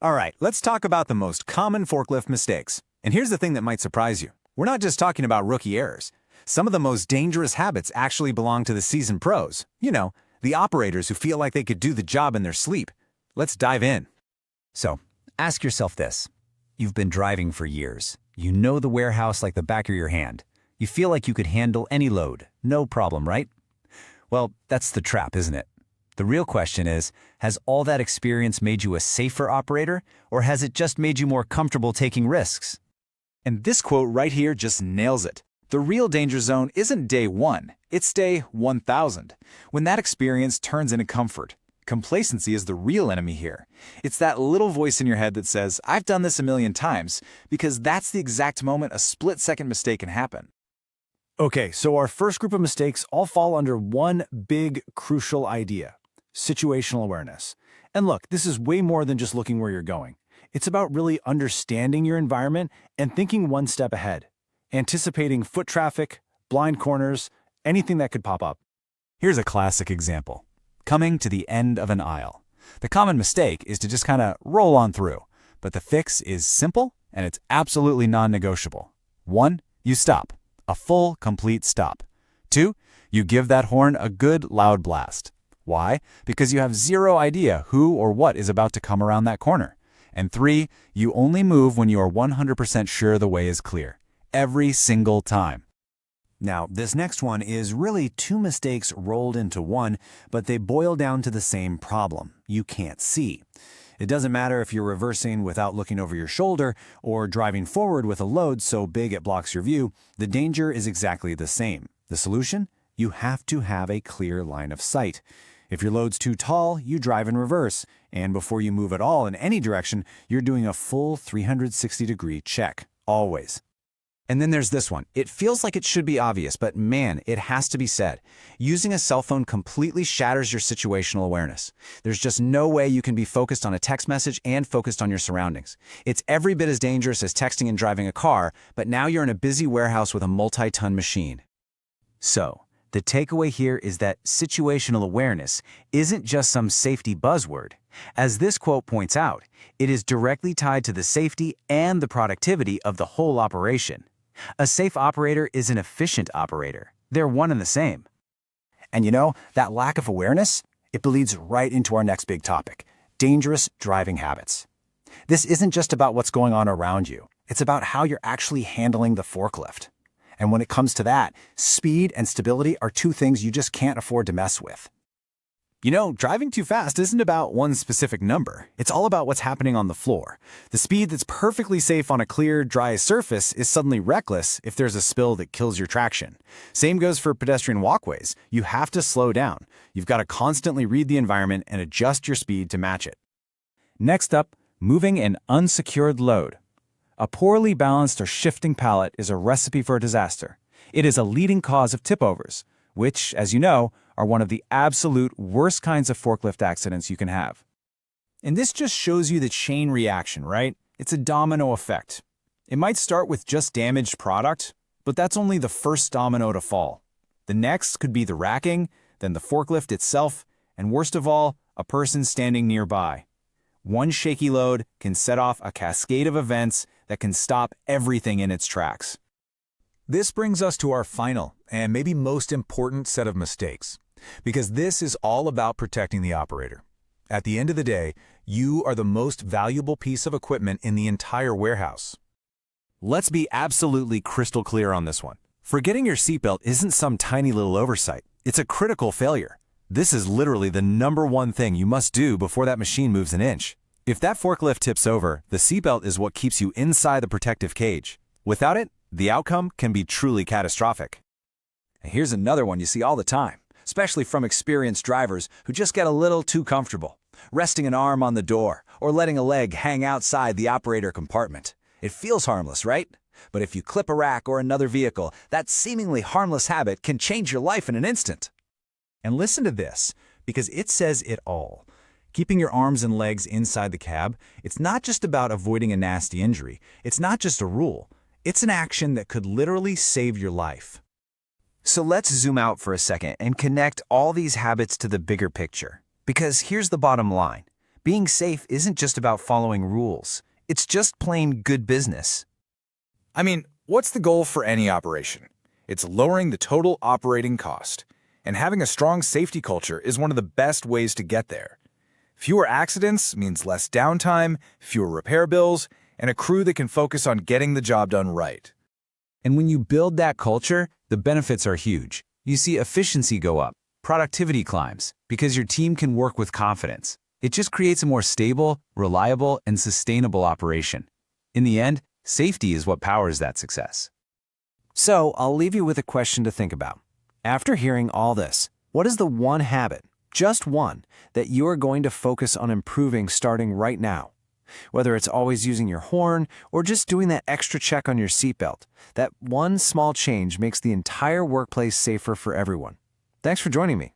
All right, let's talk about the most common forklift mistakes. And here's the thing that might surprise you. We're not just talking about rookie errors. Some of the most dangerous habits actually belong to the seasoned pros. You know, the operators who feel like they could do the job in their sleep. Let's dive in. So, ask yourself this. You've been driving for years. You know the warehouse like the back of your hand. You feel like you could handle any load. No problem, right? Well, that's the trap, isn't it? The real question is, has all that experience made you a safer operator, or has it just made you more comfortable taking risks? And this quote right here just nails it. The real danger zone isn't day 1, it's day 1,000. When that experience turns into comfort. Complacency is the real enemy here. It's that little voice in your head that says, I've done this a million times, because that's the exact moment a split-second mistake can happen. Okay, so our first group of mistakes all fall under one big, crucial idea: situational awareness. And look, this is way more than just looking where you're going. It's about really understanding your environment and thinking one step ahead, anticipating foot traffic, blind corners, anything that could pop up. Here's a classic example. Coming to the end of an aisle. The common mistake is to just kind of roll on through, but the fix is simple and it's absolutely non-negotiable. 1, you stop. A full, complete stop. 2, you give that horn a good, loud blast. Why? Because you have zero idea who or what is about to come around that corner. And 3, you only move when you are 100% sure the way is clear. Every single time. Now, this next one is really 2 mistakes rolled into one, but they boil down to the same problem. You can't see. It doesn't matter if you're reversing without looking over your shoulder or driving forward with a load so big it blocks your view, the danger is exactly the same. The solution? You have to have a clear line of sight. If your load's too tall, you drive in reverse, and before you move at all in any direction, you're doing a full 360-degree check, always. And then there's this one. It feels like it should be obvious, but man, it has to be said. Using a cell phone completely shatters your situational awareness. There's just no way you can be focused on a text message and focused on your surroundings. It's every bit as dangerous as texting and driving a car, but now you're in a busy warehouse with a multi-ton machine. So, the takeaway here is that situational awareness isn't just some safety buzzword. As this quote points out, it is directly tied to the safety and the productivity of the whole operation. A safe operator is an efficient operator. They're one and the same. And you know, that lack of awareness, it bleeds right into our next big topic: dangerous driving habits. This isn't just about what's going on around you. It's about how you're actually handling the forklift. And when it comes to that, speed and stability are 2 things you just can't afford to mess with. You know, driving too fast isn't about one specific number. It's all about what's happening on the floor. The speed that's perfectly safe on a clear, dry surface is suddenly reckless if there's a spill that kills your traction. Same goes for pedestrian walkways. You have to slow down. You've got to constantly read the environment and adjust your speed to match it. Next up, moving an unsecured load. A poorly balanced or shifting pallet is a recipe for disaster. It is a leading cause of tip-overs, which, as you know, are one of the absolute worst kinds of forklift accidents you can have. And this just shows you the chain reaction, right? It's a domino effect. It might start with just damaged product, but that's only the first domino to fall. The next could be the racking, then the forklift itself, and worst of all, a person standing nearby. One shaky load can set off a cascade of events that can stop everything in its tracks. This brings us to our final and maybe most important set of mistakes, because this is all about protecting the operator. At the end of the day, you are the most valuable piece of equipment in the entire warehouse. Let's be absolutely crystal clear on this one. Forgetting your seatbelt isn't some tiny little oversight. It's a critical failure. This is literally the #1 thing you must do before that machine moves an inch. If that forklift tips over, the seatbelt is what keeps you inside the protective cage. Without it, the outcome can be truly catastrophic. And here's another one you see all the time, especially from experienced drivers who just get a little too comfortable, resting an arm on the door or letting a leg hang outside the operator compartment. It feels harmless, right? But if you clip a rack or another vehicle, that seemingly harmless habit can change your life in an instant. And listen to this, because it says it all. Keeping your arms and legs inside the cab, it's not just about avoiding a nasty injury. It's not just a rule. It's an action that could literally save your life. So let's zoom out for a second and connect all these habits to the bigger picture. Because here's the bottom line. Being safe isn't just about following rules. It's just plain good business. I mean, what's the goal for any operation? It's lowering the total operating cost. And having a strong safety culture is one of the best ways to get there. Fewer accidents means less downtime, fewer repair bills, and a crew that can focus on getting the job done right. And when you build that culture, the benefits are huge. You see efficiency go up, productivity climbs, because your team can work with confidence. It just creates a more stable, reliable, and sustainable operation. In the end, safety is what powers that success. So, I'll leave you with a question to think about. After hearing all this, what is the one habit, just one, that you are going to focus on improving starting right now? Whether it's always using your horn or just doing that extra check on your seatbelt, that one small change makes the entire workplace safer for everyone. Thanks for joining me.